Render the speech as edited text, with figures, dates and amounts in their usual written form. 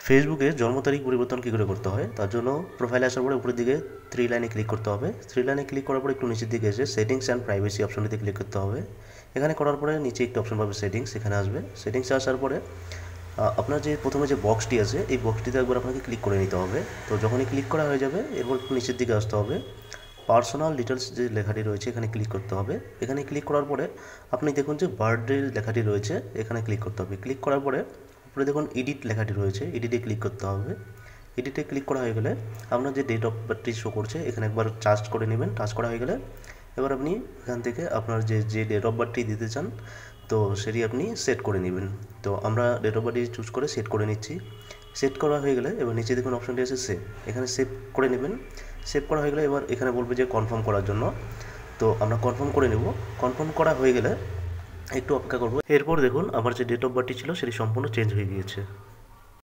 ফেসবুকে জন্ম তারিখ পরিবর্তন কী করে করতে হয় তার জন্য প্রোফাইলে আসার পরে উপরের দিকে 3 লাইনে ক্লিক করতে হবে। 3 লাইনে ক্লিক করার পরে একটু নিচের দিকে এসে সেটিংস অ্যান্ড প্রাইভেসি অপশনটিতে ক্লিক করতে হবে। এখানে করার পরে নিচে একটি অপশন পাবে সেটিংস, এখানে আসবে। সেটিংসে আসার পরে আপনার যে প্রথমে যে বক্সটি আছে এই বক্সটিতে একবার আপনাকে ক্লিক করে নিতে হবে। তো যখনই ক্লিক করা হয়ে যাবে এরপর একটু নিচের দিকে আসতে হবে, পার্সোনাল ডিটেলস যে লেখাটি রয়েছে এখানে ক্লিক করতে হবে। এখানে ক্লিক করার পরে আপনি দেখুন যে বার্থডে লেখাটি রয়েছে এখানে ক্লিক করতে হবে। ক্লিক করার পরে উপরে দেখুন এডিট লেখাটি রয়েছে, এডিটে ক্লিক করতে হবে। এডিটে ক্লিক করা হয়ে গেলে আপনার যে ডেট অফ বার্থটি শো করছে এখানে একবার টাচ করে নেবেন। টাচ করা হয়ে গেলে এবার আপনি এখান থেকে আপনার যে ডেট অফ বার্থটি দিতে চান তো সেটি আপনি সেট করে নেবেন। তো আমরা ডেট অফ বার্থটি চুজ করে সেট করে নিচ্ছি। সেট করা হয়ে গেলে এবার নিচে দেখুন অপশনটি আছে সেভ, এখানে সেভ করে নেবেন। সেভ করা হয়ে গেলে এবার এখানে বলবে যে কনফার্ম করার জন্য, তো আমরা কনফার্ম করে নেব। কনফার্ম করা হয়ে গেলে একটু অপেক্ষা করব। এরপর দেখুন আমার যে ডেট অফ বার্থটি ছিল সেটি সম্পূর্ণ চেঞ্জ হয়ে গিয়েছে।